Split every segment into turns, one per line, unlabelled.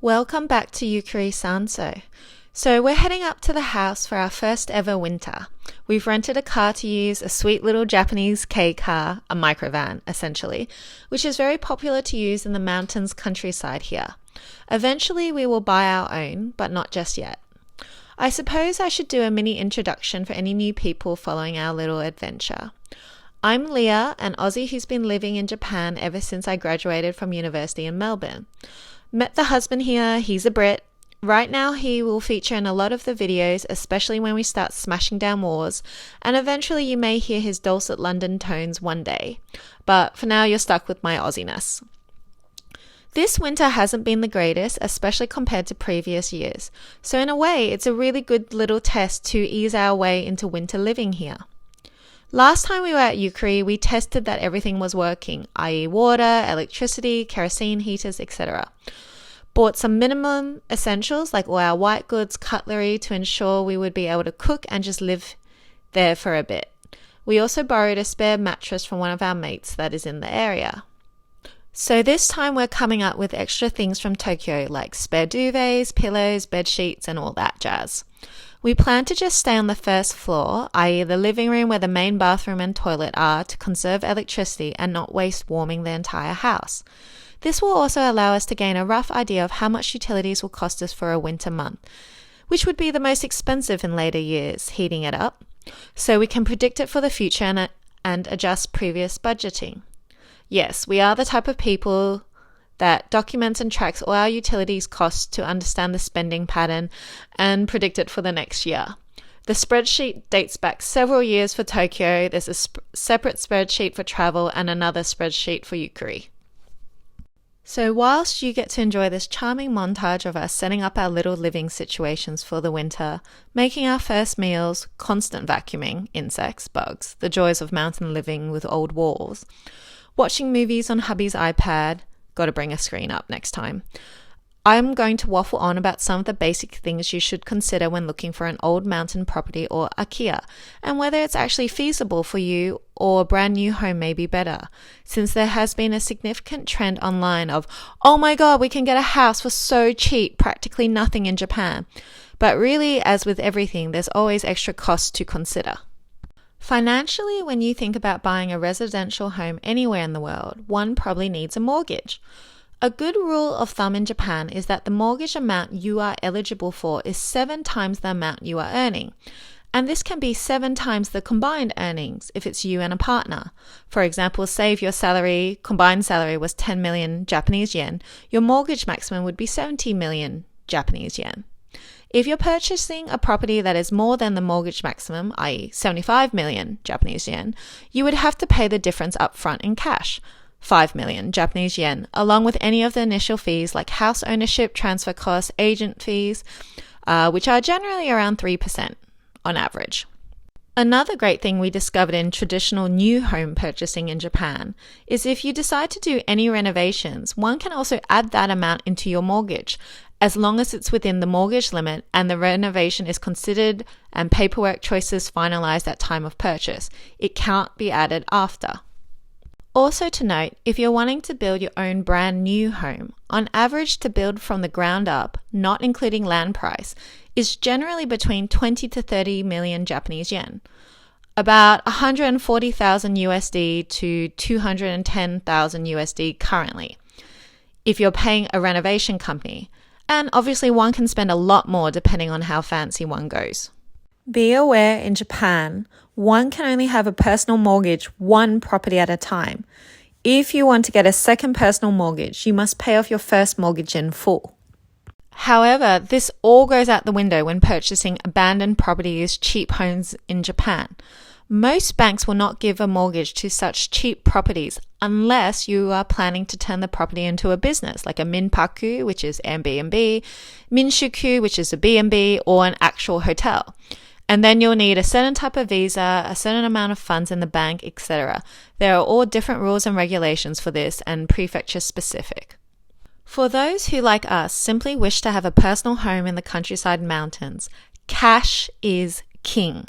Welcome back to Yukkurisansou. So we're heading up to the house for our first ever winter. We've rented a car to use, a sweet little Japanese K car, a microvan essentially, which is very popular to use in the mountains countryside here. Eventually we will buy our own, but not just yet. I suppose I should do a mini introduction for any new people following our little adventure. I'm Leah, an Aussie who's been living in Japan ever since I graduated from university in Melbourne. Met the husband here, he's a Brit. Right now he will feature in a lot of the videos, especially when we start smashing down walls, and eventually you may hear his dulcet London tones one day. But for now you're stuck with my Aussiness. This winter hasn't been the greatest, especially compared to previous years. So in a way, it's a really good little test to ease our way into winter living here. Last time we were at Yukkuri, we tested that everything was working, i.e. water, electricity, kerosene heaters, etc. Bought some minimum essentials like all our white goods, cutlery to ensure we would be able to cook and just live there for a bit. We also borrowed a spare mattress from one of our mates that is in the area. So this time we're coming up with extra things from Tokyo like spare duvets, pillows, bed sheets and all that jazz. We plan to just stay on the first floor, i.e. the living room where the main bathroom and toilet are, to conserve electricity and not waste warming the entire house. This will also allow us to gain a rough idea of how much utilities will cost us for a winter month, which would be the most expensive in later years, heating it up, so we can predict it for the future and adjust previous budgeting. Yes, we are the type of people that documents and tracks all our utilities costs to understand the spending pattern and predict it for the next year. The spreadsheet dates back several years for Tokyo. There's a separate spreadsheet for travel and another spreadsheet for Yukkuri. So whilst you get to enjoy this charming montage of us setting up our little living situations for the winter, making our first meals, constant vacuuming, insects, bugs, the joys of mountain living with old walls, watching movies on hubby's iPad, got to bring a screen up next time, I'm going to waffle on about some of the basic things you should consider when looking for an old mountain property or AKIYA, and whether it's actually feasible for you or a brand new home may be better, since there has been a significant trend online of, oh my god, we can get a house for so cheap, practically nothing in Japan. But really, as with everything, there's always extra costs to consider. Financially, when you think about buying a residential home anywhere in the world, one probably needs a mortgage. A good rule of thumb in Japan is that the mortgage amount you are eligible for is 7 times the amount you are earning. And this can be 7 times the combined earnings if it's you and a partner. For example, say if your combined salary was 10 million Japanese yen, your mortgage maximum would be 70 million Japanese yen. If you're purchasing a property that is more than the mortgage maximum, i.e. 75 million Japanese yen, you would have to pay the difference up front in cash, 5 million Japanese yen, along with any of the initial fees like house ownership, transfer costs, agent fees, which are generally around 3% on average. Another great thing we discovered in traditional new home purchasing in Japan is if you decide to do any renovations, one can also add that amount into your mortgage, as long as it's within the mortgage limit and the renovation is considered and paperwork choices finalized at time of purchase. It can't be added after. Also to note, if you're wanting to build your own brand new home, on average to build from the ground up, not including land price, is generally between 20 to 30 million Japanese yen, about 140,000 USD to 210,000 USD currently, if you're paying a renovation company. And obviously one can spend a lot more depending on how fancy one goes. Be aware in Japan, one can only have a personal mortgage one property at a time. If you want to get a second personal mortgage, you must pay off your first mortgage in full. However, this all goes out the window when purchasing abandoned properties, cheap homes in Japan. Most banks will not give a mortgage to such cheap properties unless you are planning to turn the property into a business, like a minpaku, which is Airbnb, minshuku, which is a B&B, or an actual hotel. And then you'll need a certain type of visa, a certain amount of funds in the bank, etc. There are all different rules and regulations for this and prefecture specific. For those who, like us, simply wish to have a personal home in the countryside mountains, cash is king.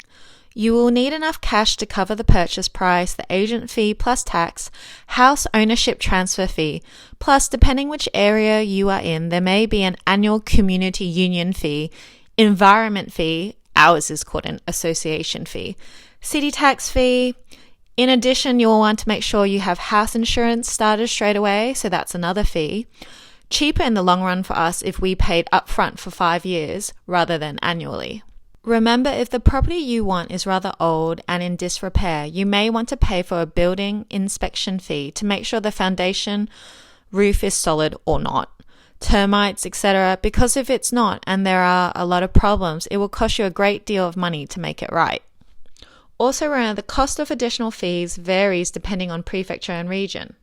You will need enough cash to cover the purchase price, the agent fee plus tax, house ownership transfer fee, plus depending which area you are in, there may be an annual community union fee, environment fee, ours is called an association fee, city tax fee. In addition, you'll want to make sure you have house insurance started straight away, so that's another fee. Cheaper in the long run for us if we paid upfront for 5 years rather than annually. Remember, if the property you want is rather old and in disrepair, you may want to pay for a building inspection fee to make sure the foundation roof is solid or not, termites, etc. Because if it's not and there are a lot of problems, it will cost you a great deal of money to make it right. Also remember, the cost of additional fees varies depending on prefecture and region.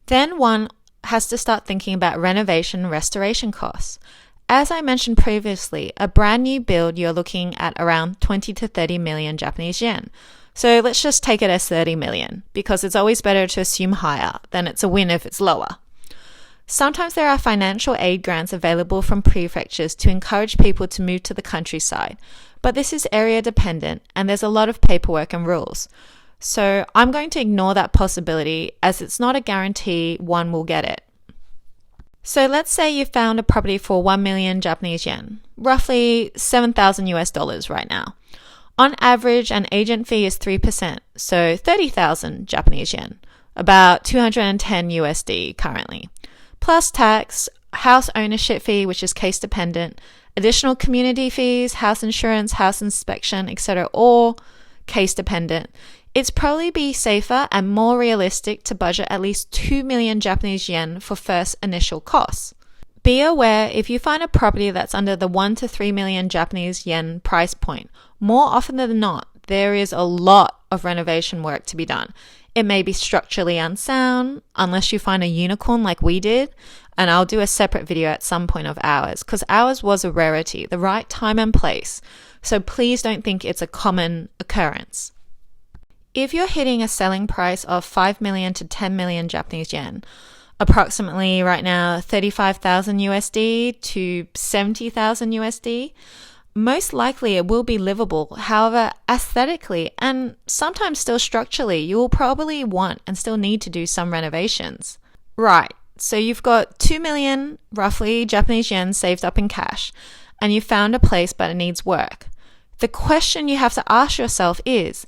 Then one has to start thinking about renovation restoration costs. As I mentioned previously, a brand new build, you're looking at around 20 to 30 million Japanese yen. So let's just take it as 30 million, because it's always better to assume higher than it's a win if it's lower. Sometimes there are financial aid grants available from prefectures to encourage people to move to the countryside, but this is area dependent and there's a lot of paperwork and rules. So I'm going to ignore that possibility as it's not a guarantee one will get it. So let's say you found a property for 1 million Japanese yen, roughly $7,000 right now. On average, an agent fee is 3%, so 30,000 Japanese yen, about 210 USD currently. Plus tax, house ownership fee, which is case dependent, additional community fees, house insurance, house inspection, etc., all case dependent. It's probably be safer and more realistic to budget at least 2 million Japanese yen for first initial costs. Be aware if you find a property that's under the 1 to 3 million Japanese yen price point, more often than not, there is a lot of renovation work to be done. It may be structurally unsound, unless you find a unicorn like we did, and I'll do a separate video at some point of ours, because ours was a rarity, the right time and place, so please don't think it's a common occurrence. If you're hitting a selling price of 5 million to 10 million Japanese yen, approximately right now 35,000 USD to 70,000 USD, most likely it will be livable. However, aesthetically and sometimes still structurally, you will probably want and still need to do some renovations. Right, so you've got 2 million roughly Japanese yen saved up in cash and you found a place but it needs work. The question you have to ask yourself is,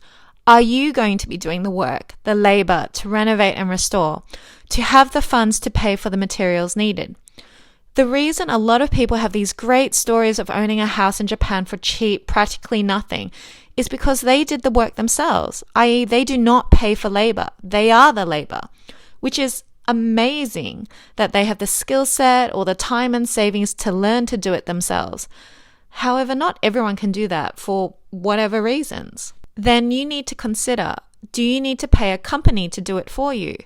are you going to be doing the work, the labor to renovate and restore, to have the funds to pay for the materials needed? The reason a lot of people have these great stories of owning a house in Japan for cheap, practically nothing, is because they did the work themselves, i.e. they do not pay for labor. They are the labor, which is amazing that they have the skill set or the time and savings to learn to do it themselves. However, not everyone can do that for whatever reasons. Then you need to consider, do you need to pay a company to do it for you?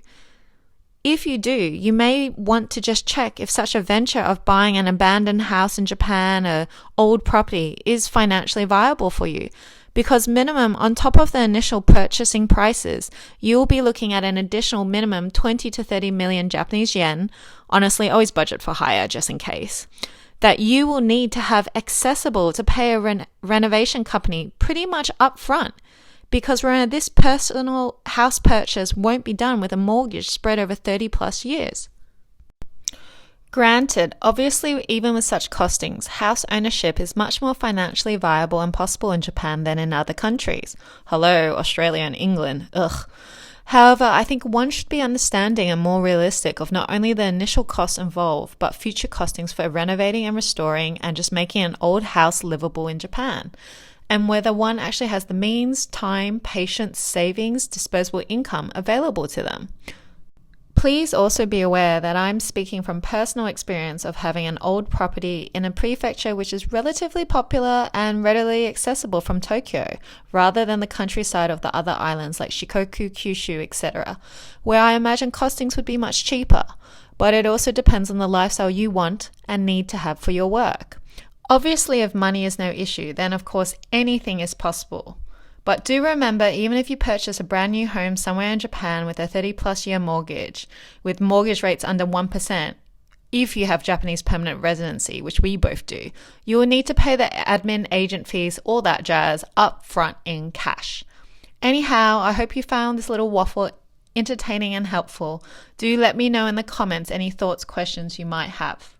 If you do, you may want to just check if such a venture of buying an abandoned house in Japan, an old property, is financially viable for you. Because minimum, on top of the initial purchasing prices, you'll be looking at an additional minimum 20 to 30 million Japanese yen, honestly always budget for higher just in case, that you will need to have accessible to pay a renovation company pretty much upfront. Because this personal house purchase won't be done with a mortgage spread over 30 plus years. Granted, obviously even with such costings, house ownership is much more financially viable and possible in Japan than in other countries. Hello, Australia and England. Ugh. However, I think one should be understanding and more realistic of not only the initial costs involved, but future costings for renovating and restoring and just making an old house livable in Japan. And whether one actually has the means, time, patience, savings, disposable income available to them. Please also be aware that I'm speaking from personal experience of having an old property in a prefecture which is relatively popular and readily accessible from Tokyo, rather than the countryside of the other islands like Shikoku, Kyushu, etc., where I imagine costings would be much cheaper, but it also depends on the lifestyle you want and need to have for your work. Obviously, if money is no issue, then of course anything is possible. But do remember, even if you purchase a brand new home somewhere in Japan with a 30 plus year mortgage, with mortgage rates under 1%, if you have Japanese permanent residency, which we both do, you will need to pay the admin, agent fees, all that jazz up front in cash. Anyhow, I hope you found this little waffle entertaining and helpful. Do let me know in the comments any thoughts, questions you might have.